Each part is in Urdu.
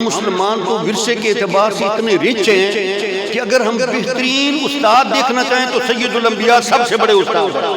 مسلمان تو ورثے کے اعتبار سے اتنے رچ ہیں کہ اگر ہم بہترین استاد دیکھنا چاہیں تو سید الانبیاء سب سے بڑے استاد ہیں۔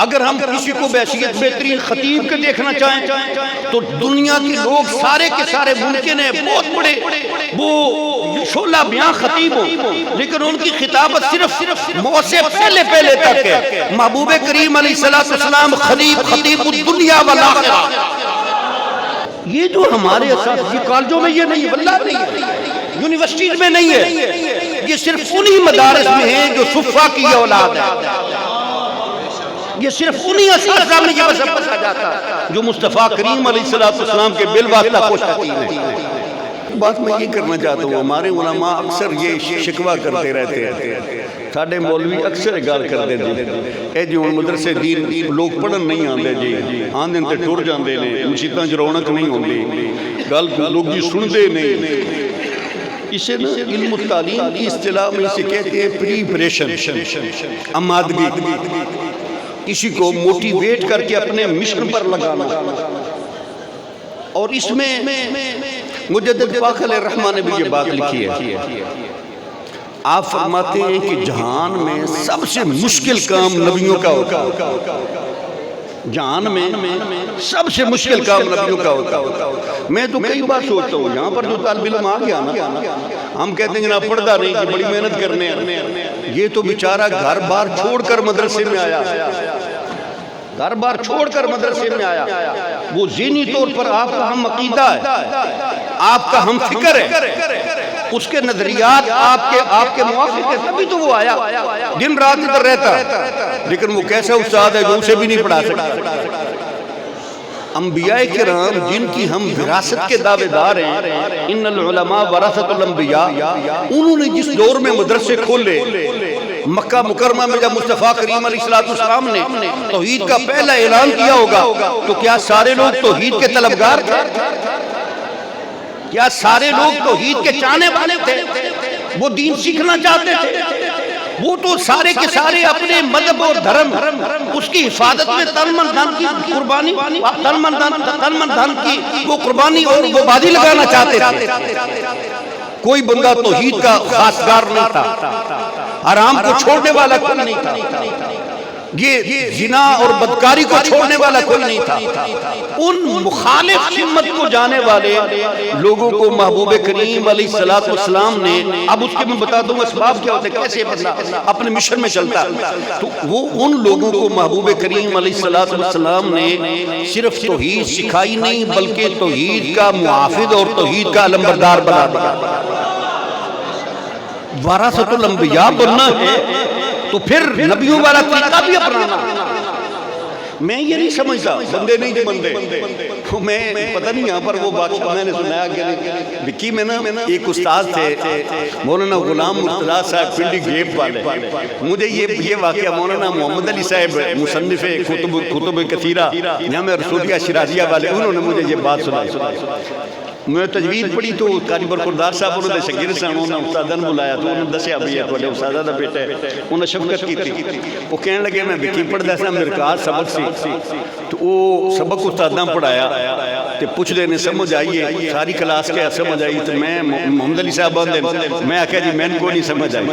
اگر ہم کسی کو بحیثیت بہترین خطیب کے دیکھنا چاہیں تو دنیا کے لوگ سارے کے سارے ممکن ہیں بہت بڑے وہ شعلہ بیان خطیب ہوں، لیکن ان کی خطابت صرف موت سے پہلے تک ہے۔ محبوب کریم علیہ السلام خطیب الدنیا والآخرہ، یہ جو ہمارے اساتذہ کالجوں میں یہ نہیں ہے، واللہ نہیں ہے، یونیورسٹیز میں نہیں ہے، یہ صرف انہی مدارس میں ہیں جو صفہ کی اولاد ہے، یہ صرف انہی اساتذہ میں یہ مذہب پڑھا جاتا ہے جو مصطفیٰ کریم علیہ السلام کے بالواسطہ خوش آتی ہیں۔ بات میں یہ کرنا چاہتا ہوں، ہمارے علماء اکثر یہ شکوہ کرتے رہتے ہیں، ساڑھے مولوی اکثر گال کرتے ہیں اے جو مدرسے دین لوگ پڑھن نہیں آندے جی آندے تے ٹر جاندے نے، مسجداں چ رونق نہیں ہوندی، گل لوگ جی سن دے نہیں۔ اسے نا علم التعلیم کی اصطلاح میں اسے کہتے ہیں پریپریشن، آمادگی، کسی کو موٹیویٹ کر کے اپنے مشن پر لگانا۔ اور اس میں مجدد پاک علیہ الرحمٰن نے بھی یہ بات لکھی ہے، آپ فرماتے ہیں کہ جہان میں سب سے مشکل کام نبیوں کا ہوتا ہے، جہان میں سب سے مشکل کام نبیوں کا ہوتا ہے۔ میں تو کئی بار سوچتا ہوں، یہاں پر جو طالب علم آ گیا نا، ہم کہتے ہیں جناب پڑھتا نہیں کہ بڑی محنت کرنے ہیں، یہ تو بیچارہ گھر بار چھوڑ کر مدرسے میں آیا، گھر بار چھوڑ کر مدرسے میں آیا، وہ ذہنی طور پر آپ کا ہم عقیدہ ہے، آپ کا ہم فکر ہے، اس کے نظریات آپ کے موافق ہے، تبھی تو وہ آیا، دن رات ادھر رہتا ہے، لیکن وہ کیسا استاد ہے جو اسے بھی نہیں پڑھا سکتا۔ انبیاء کرام جن کی ہم وراثت کے دعوے دار ہیں، ان العلماء ورثۃ الانبیاء، انہوں نے جس دور میں مدرسے کھولے، مکہ مکرمہ میں جب مصطفیٰ کریم علیہ السلام نے توحید کا پہلا اعلان کیا ہوگا تو کیا سارے لوگ توحید کے طلبگار تھے؟ کیا سارے لوگ توحید کے چاہنے والے تھے؟ وہ دین سیکھنا چاہتے تھے؟ وہ تو سارے کے سارے اپنے مذہب اور دھرم اس کی حفاظت میں تن من دھن کی قربانی، تن من دھن کی وہ قربانی اور وہ بازی لگانا چاہتے تھے۔ کوئی بندہ توحید کا خاصگار نہیں تھا، حرام کو چھوڑنے والا کوئی نہیں تھا، یہ زنا اور بدکاری کو چھوڑنے والا کوئی نہیں تھا۔ ان مخالف سمت کو جانے والے لوگوں کو محبوب کریم علیہ السلام نے، اب اس کے میں بتا دوں اسباب کیا ہوتے ہیں، کیسے بندہ اپنے مشن میں چلتا ہے، تو وہ ان لوگوں کو محبوب کریم علیہ السلام نے صرف توحید سکھائی نہیں بلکہ توحید کا محافظ اور توحید کا علمبردار بنا دیا۔ ورثۃ الانبیاء بننا ہے تو پھر نبیوں والا طریقہ بھی اپنانا۔ میں یہ نہیں سمجھتا بندے نہیں بندے، میں پتہ نہیں یہاں پر وہ بادشاہ میں نے سنایا کہ وکی میں نا ایک استاد تھے مولانا غلام مرتضیٰ صاحب پنڈی گیپ والے، مجھے یہ واقعہ مولانا محمد علی صاحب مصنف کتب کثیرہ جامعہ رسولیہ شیرازیہ والے، انہوں نے مجھے یہ بات سنائی۔ میں تجوید پڑھی تو قاری برخوردار صاحب انہوں نے شاگرد سے انہوں نے استادہ نے بلایا تو انہوں نے دسیا بھی ہے تو استادہ دا بیٹا ہے، انہوں نے شفقت کی تھی، وہ کہنے لگے میں وکی پڑھ سا میرے کہا سبق سی تو وہ سبق استادہ پڑھایا تو پوچھ دے نے سمجھ آئیے ساری کلاس کے سمجھ آئی تو میں محمد علی صاحب آندے میں آکھا جی میں کو نہیں سمجھ آئی۔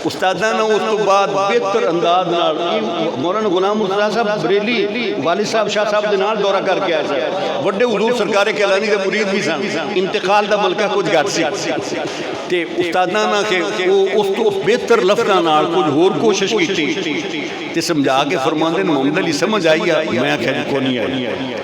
استادہ نے اس تو بعد بہتر انداز مولانا غلام مرتضیٰ صاحب بریلی والد صاحب شاہ صاحب دے نال دورہ کر کے آئے تھے، بڑے حضور سرکار کیلانی دے مرید بھی سن، انتقال دا ملکہ کچھ گھٹ سی تے استادہ نہ کہ وہ اس تو بہتر لفظاں نال کچھ اور کوشش کی تے سمجھا کے فرماندے محمد علی سمجھ آئی ہے، میں آکھا جی کو نہیں آئی۔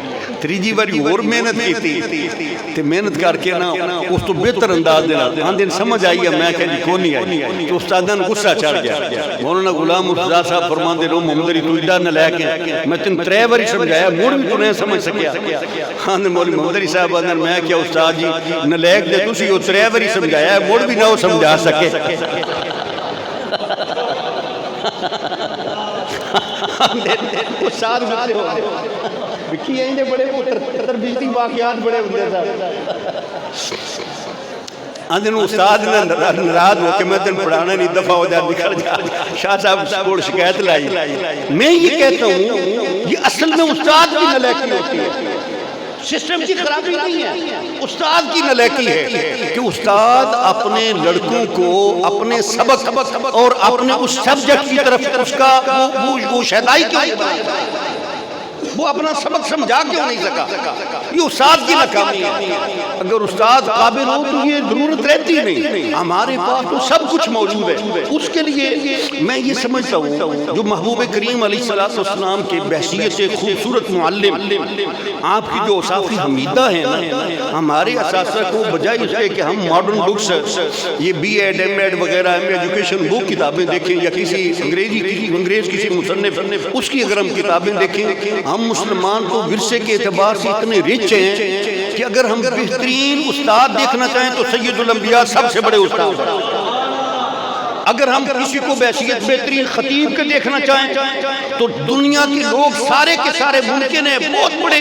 تریجی باری اور محنت کی تھی تے محنت کر کے نا اس تو بہتر انداز دینا آندھے سمجھ آئی ہے، میں آکھا جی کو نہیں آئی، تو استادہ نے غصہ چڑھ گیا۔ مولانا غلام مرتضیٰ صاحب فرماندے لو محمد علی تو ایڈا نہ لے کے میں تین 3 باری سمجھایا مڑ بھی تو نہیں سمجھ سکیا۔ آندھے مولوی محمد علی صاحب آندھے میں کیا استاد جی نہ لے کے دے تسی وہ 3 باری سمجھایا مڑ بھی نہ وہ سمجھا سکے۔ استاد بھائی ہو وکی آئندے بڑے تربیتی واقعات بڑے ہوندے تھا۔ آندھے نو استاد نے ناراض ہو کہ میں تین پڑھانا نہیں دفعہ ہو جائے نکل جا، شاہ صاحب کو شکایت لائی۔ میں یہ کہتا ہوں یہ اصل میں استاد کی نلائکی ہوتی ہے، سسٹم کی خرابی نہیں ہے، استاد کی نالاکی ہے کہ استاد اپنے لڑکوں کو اپنے سبق اور اپنے اس سبجیکٹ کی طرف اس کا وہ شہدائی کیوں نہیں بنائے، وہ اپنا سبق سمجھا کیوں نہیں سکا، یہ استاد کی ناکامی ہے۔ اگر استاد قابل ہو تو یہ ضرورت رہتی نہیں، ہمارے پاس تو سب کچھ موجود ہے۔ اس کے لیے میں یہ سمجھتا ہوں جو محبوب کریم علیہ السلام کے بحثیت سے خوبصورت معلم، آپ کی جو اوصاف حمیدہ ہیں نا، ہمارے اساتذہ کو بجائے اس کے کہ ہم ماڈرن بکس، یہ بی ایڈ ایم ایڈ وغیرہ ایجوکیشن بک کتابیں دیکھیں یا کسی انگریز کسی مصنف اس کی اگر ہم کتابیں دیکھیں، ہم مسلمان تو ورثے کے اعتبار سے اتنے رچ ہیں کہ اگر ہم بہترین استاد دیکھنا چاہیں تو سید الانبیاء سب سے بڑے استاد ہیں۔ اگر ہم کسی کو بحیثیت بہترین خطیب کے دیکھنا چاہیں تو دنیا کے لوگ سارے کے سارے ممکن ہیں بہت بڑے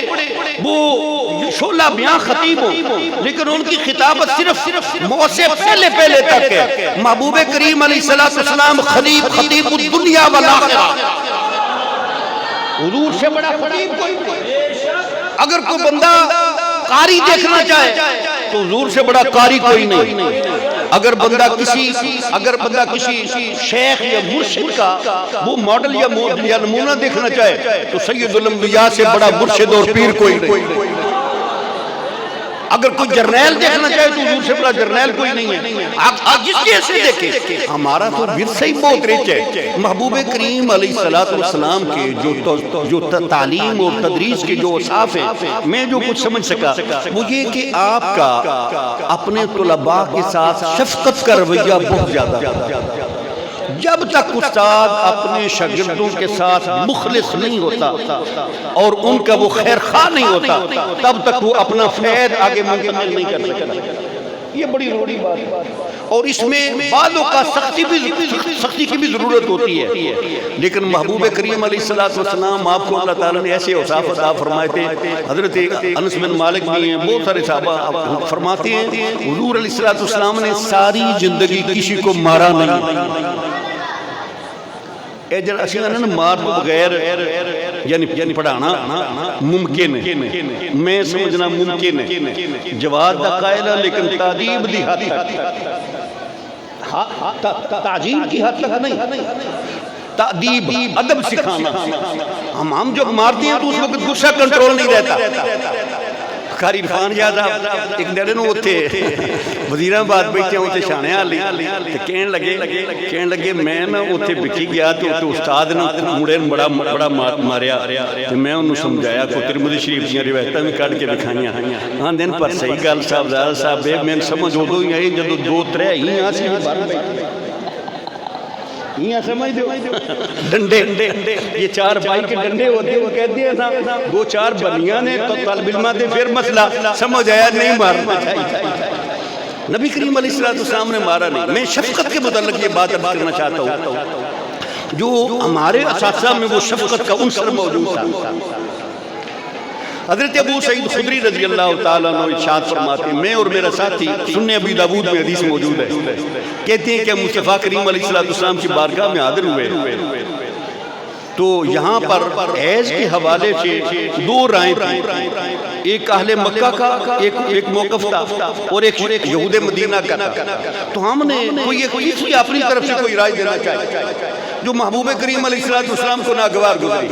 وہ شعلہ بیان خطیب ہوں، لیکن ان کی خطابت صرف موت سے پہلے تک ہے۔ محبوب کریم علیہ السلام خطیب الدنیا والآخرہ، حضور سے بڑا خطیب کوئی نہیں۔ اگر کوئی بندہ قاری دیکھنا چاہے تو حضور سے بڑا قاری کوئی نہیں۔ اگر بندہ کسی شیخ یا مرشد کا وہ ماڈل یا نمونہ دیکھنا چاہے تو سید الانبیاء سے بڑا مرشد اور پیر کوئی نہیں۔ اگر کوئی جرنیل دیکھنا چاہے تو حضور سے بڑا جرنیل کوئی نہیں ہے۔ آپ جس جیسے دیکھیں، ہمارا تو ورثہ ہی بہت رچ ہے۔ محبوب کریم علیہ السلام کے جو تعلیم اور تدریس کے جو اوصاف ہیں، میں جو کچھ سمجھ سکا وہ یہ کہ آپ کا اپنے طلباء کے ساتھ شفقت کا رویہ بہت زیادہ۔ جب تک استاد اپنے شاگردوں کے ساتھ مخلص نہیں ہوتا اور ان کا وہ خیر خواہ نہیں ہوتا، تب تک وہ اپنا فیض آگے منتقل نہیں کر سکتا۔ یہ بڑی روڑی بات ہے، اور اس میں بعضوں کا سختی کی بھی ضرورت ہوتی ہے، لیکن محبوب کریم علیہ السلام آپ کو اللہ تعالیٰ نے ایسے اوصاف عطا فرمائے تھے۔ حضرت انس بن مالک بھی ہیں، بہت سارے صحابہ فرماتے ہیں حضور علیہ السلام نے ساری زندگی کسی کو مارا نہیں۔ مار بغیر یعنی پڑھانا ممکن ہے، میں سمجھنا ممکن ہے، جواد دا قائل ہے، لیکن تعجیب دی حد تک، تعجیب کی حد تک نہیں، تعدیب ادب سکھانا۔ ہم جب مارتے ہیں تو اس وقت غصہ کنٹرول نہیں رہتا۔ قاری عرفان یاد ایک دن ہوتے وزیرآباد بیٹھے ہوتے شانے والی کہن لگے میں نہ ہوتے بکھی گیا تو استاد نے مڑے بڑا ماریا، میں انہوں سمجھایا کو ترمذی شریف دیا روایتاں بھی کٹ کے دکھائیاں ہاں دن پر صحیح گل صاحب میں سمجھ ادو ہی آئی جدو 2-3 ہی آسی یہاں سمجھ دو ڈنڈے، یہ 4 بھائی کے ڈنڈے ہوتے ہیں، وہ کہتے ہیں نا 2-4 بنیاں نے تو طالب علماں دے پھر مسئلہ سمجھ آیا نہیں مارنا چاہیے۔ نبی کریم علیہ السلام نے مارا نہیں۔ میں شفقت کے متعلق یہ بات کرنا چاہتا ہوں، جو ہمارے اساتذہ میں وہ شفقت کا عنصر موجود تھا۔ حضرت ابو سعید خدری رضی اللہ تعالیٰ عنہ ارشاد فرماتے ہیں، میں اور میرا ساتھی سنن ابی داؤد میں حدیث موجود ہے، کہتے ہیں کہ مصطفیٰ کریم علیہ السلام کی بارگاہ میں حاضر ہوئے تو یہاں پر حیض کے حوالے سے 2 رائے تھیں، ایک اہل مکہ کا ایک موقف تھا اور ایک یہود مدینہ کا تھا۔ تو ہم نے کوئی اپنی طرف سے کوئی رائے دینا چاہیے جو محبوب کریم علیہ السلام کو ناگوار گزری،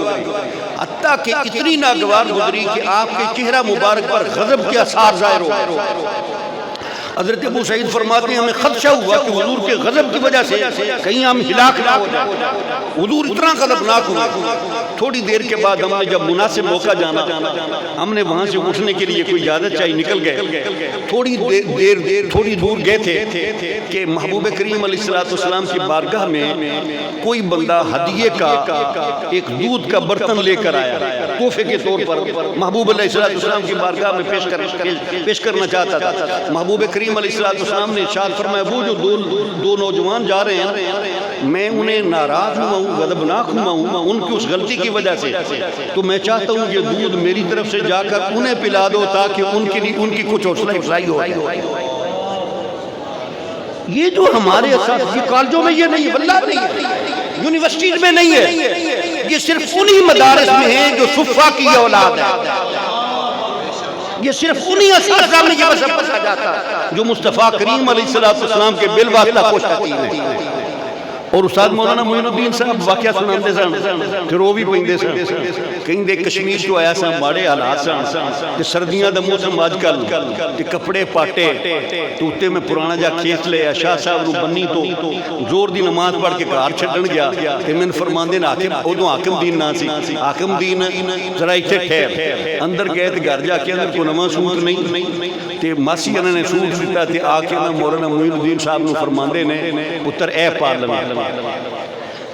حتیٰ کہ اتنی ناگوار گزری کہ آپ کے چہرہ مبارک پر غضب کے آثار ظاہر ہو۔ حضرت ابو سعید فرماتے ہیں ہمیں خدشہ ہوا کہ حضور کے غضب کی وجہ سے کہیں ہم ہلاک نہ ہو جائیں۔ حضور اتنا غضبناک ہوئے، تھوڑی دیر کے بعد ہم نے جب مناسب موقع جانا، ہم نے وہاں سے اٹھنے کے لیے کوئی اجازت چاہیے، نکل گئے۔ تھوڑی دور گئے تھے کہ محبوب کریم علیہ السلام کی بارگاہ میں کوئی بندہ ہدیے کا ایک دودھ کا برتن لے کر آیا، تحفے کے طور پر محبوب علیہ السلام کی بارگاہ میں پیش کرنا چاہتا تھا۔ محبوب کریم علیہ السلام نے ارشاد فرمایا وہ جو 2 نوجوان جا رہے ہیں میں انہیں ناراض ہوا ہوں، غضبناک ہوا ہوں ان کی اس غلطی کی وجہ سے، تو میں چاہتا ہوں یہ دودھ میری طرف سے جا کر انہیں پلا دو تاکہ ان کی کچھ حوصلہ افزائی ہو۔ یہ جو ہمارے اساتذہ کالجوں میں یہ نہیں ہے، واللہ نہیں ہے، یونیورسٹیز میں نہیں ہے، یہ صرف انہی مدارس میں ہیں جو صفہ کی اولاد ہے۔ یہ صرف انہی اساتذہ میں یہ مذہب پڑھا جاتا جو مصطفیٰ کریم علیہ السلام کے بالواسطہ کوشاتی ہیں. اور استاد مولانا معین الدین صاحب واقعہ سناندے سن تے رو بھی پیندے سن. کہندے کشمیر تو آیا سا ماڑے حالات سن تے سردیاں دا موسم اج کل تے کپڑے پاٹے توتے میں پرانا جا کھیت لیا شاہ صاحب نو بنی تو زور دی نماز پڑھ کے گھر چھڈن گیا تے میں فرماندے نا حاکم اودوں حاکم دین نہ سی حاکم دین ذرا ایتھے ٹھہر اندر گئے تے گھر جا کے اندر کو نواں سوٹ نہیں تے ماسی انہوں نے سوٹ دیتا تے آ کے مولانا معین الدین صاحب نو فرماندے نے پتر اے پارلیمنٹ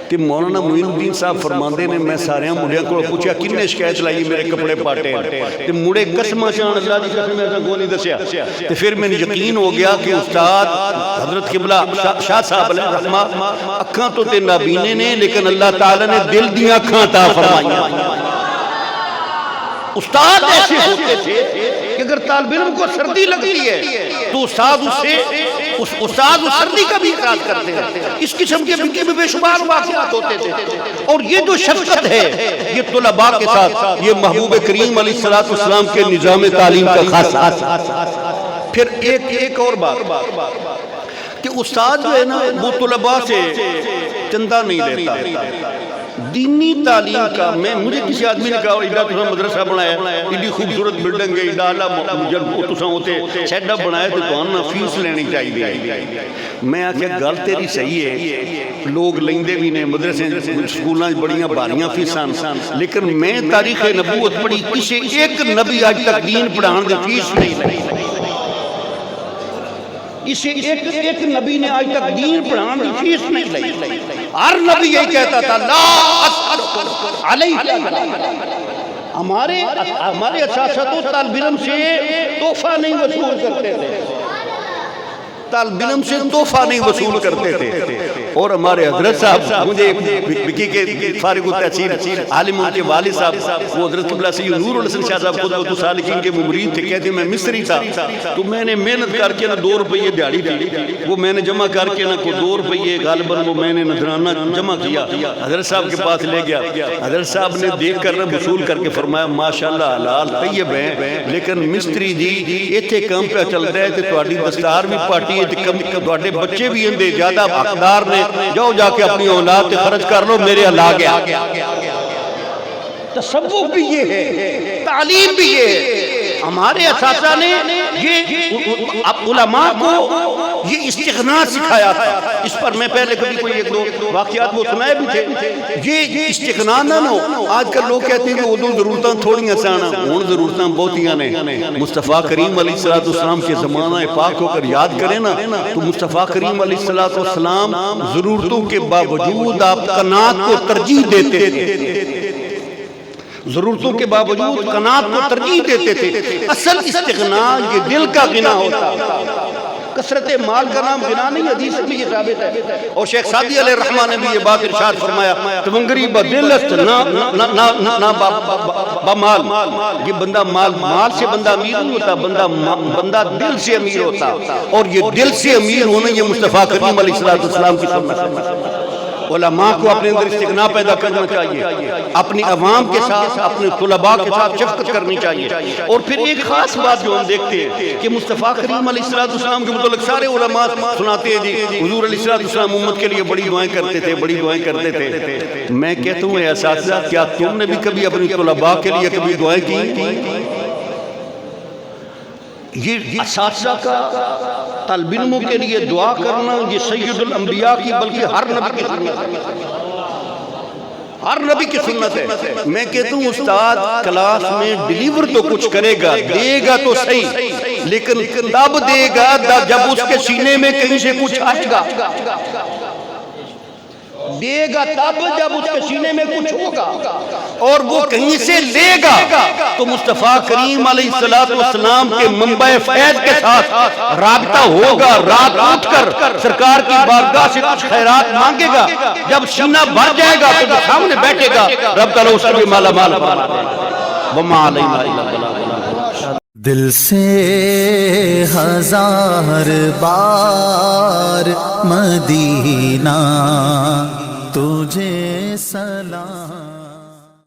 تے مولانا معین الدین صاحب فرماندے نے میں سارے مڑیاں کو پوچھا کنے شکایت لائی میرے کپڑے پاٹے تے مڑے قسم چان اللہ دی قسم ایسا کو نہیں دسیا تے پھر میں یقین ہو گیا کہ استاد حضرت قبلہ شاہ صاحب علیہ الرحمہ اکھاں تو تے نابینے نے لیکن اللہ تعالی نے دل دیاں اکھاں عطا فرمائیاں. استاد ایسے ہوتے تھے کہ اگر طالب علم کو سردی لگتی ہے تو استاد اس سردی کا بھی احساس کرتے ہیں. اس قسم کے بے شمار واقعات ہوتے تھے. اور یہ جو شفقت ہے یہ طلباء کے ساتھ یہ محبوب کریم علیہ السلام کے نظام تعلیم کا خاص. پھر ایک اور بات کہ استاد جو ہے نا وہ طلباء سے چندہ نہیں لیتا. دینی تعلیم کا مجھے کسی آدمی نے کہا ایڈا تساں مدرسہ بنایا ایڈی خوبصورت بلڈنگ ہے ایڈا اعلیٰ جب تساں ہوتے سیٹ اپ بنایا تو تمہیں فیس لینی چاہیے. میں آخیا گل تیری صحیح ہے لوگ لیندے بھی نے مدرسے سکولاں بڑیاں باریاں فیساں لیکن میں تاریخ نبوت پڑھی کسی ایک نبی آج تک دین پڑھان دی فیس نہیں لی. اسے ایک نبی نے آج تک دین پڑھان دی فیس نہیں لی. ہر نبی یہی کہتا تھا لا اسألکم علیہ ہمارے اساتذہ تو طالب علم سے تحفہ نہیں وصول کرتے تھے طالب علم سے تحفہ نہیں وصول کرتے تھے. اور ہمارے حضرت صاحب مجھے بکی کے فارغ التحصیل عالم ان کے والد صاحب وہ حضرت قبلہ سید نور الحسن شاہ صاحب قدوۃ السالکین کے مرید تھے. کہتے میں مصری تھا تو میں نے محنت کر کے 2 روپے دیہڑی تھی وہ میں نے جمع کر کے کو 2 روپے غالباً وہ میں نے نذرانہ جمع کیا حضرت صاحب کے پاس لے گیا. حضرت صاحب نے دیکھ کر وصول کر کے فرمایا ماشاءاللہ حلال طیب ہیں لیکن مستری جی ایتھے کام پہ چلتا ہے تے تہاڈی دستار بھی پاٹی تہاڈے بچے بھی اندے زیادہ حقدار نے جاؤ جا کے اپنی اولاد تے خرچ کر لو میرے اللہ گیا. تصوف بھی یہ ہے تعلیم بھی یہ ہے. ہمارے اساتذہ نے یہ علماء کو یہ استغنا سکھایا تھا. اس پر میں پہلے کبھی کوئی 1-2 واقعات وہ سنائے بھی تھے. یہ استغنا نہ ہو. آج کل لوگ کہتے ہیں کہ اردو ضرورتاں تھوڑی آسان ہیں ہوں ضرورتاں بہتیاں نے. مصطفیٰ کریم علیہ السلام کے زمانہ پاک ہو کر یاد کریں نا تو مصطفیٰ کریم علیہ السلام ضرورتوں کے باوجود آپ قناعت کو ترجیح دیتے تھے. ضرورتوں کے باوجود قناعت کو ترجیح دیتے تھے. اصل استغنا یہ دل کا غنا ہوتا. کثرت مال کا نام غنا نہیں حدیث میں یہ ثابت ہے. اور شیخ سعدی علیہ الرحمہ نے بھی یہ بات ارشاد فرمایا تمنگری بدل است نہ بمال. یہ بندہ مال سے بندہ امیر نہیں ہوتا بندہ دل سے امیر ہوتا. اور یہ دل سے امیر ہونا یہ مصطفیٰ کریم علیہ السلام کی سنت ہے. علماء کو اپنے اندر استغنا پیدا کرنا چاہیے اپنی عوام کے ساتھ اپنے طلباء کے ساتھ شفقت کرنی چاہیے. اور پھر ایک خاص بات جو ہم دیکھتے ہیں کہ مصطفیٰ کریم علیہ السلام کے متعلق سارے علماء سناتے ہیں جی حضور علیہ السلام امت کے لیے بڑی دعائیں کرتے تھے. میں کہتا ہوں اے اساتذہ کیا تم نے بھی کبھی اپنی طلباء کے لیے کبھی دعائیں کی؟ یہ اساتذہ کا طالب علموں کے لیے دعا کرنا یہ سید الانبیاء کی بلکہ ہر نبی کی سنت ہے. ہر نبی کی سنت ہے. میں کہتا ہوں استاد کلاس میں ڈیلیور تو کچھ کرے گا دے گا تو صحیح لیکن تب دے گا جب اس کے سینے میں کہیں سے کچھ آئے گا. دے گا تب جب اس کے سینے میں کچھ ہوگا اور وہ کہیں سے لے گا. تو مصطفیٰ کریم علیہ السلام کے منبع فیض کے ساتھ رابطہ ہوگا. رات اٹھ کر سرکار کی بارگاہ سے کچھ خیرات مانگے گا. جب سینہ بھر جائے گا تو سامنے بیٹھے گا رب تعالیٰ اس کو مالا مال فرما دے گا. وما علینا الا البلاغ. دل سے 1000 بار مدینہ تجھے سلام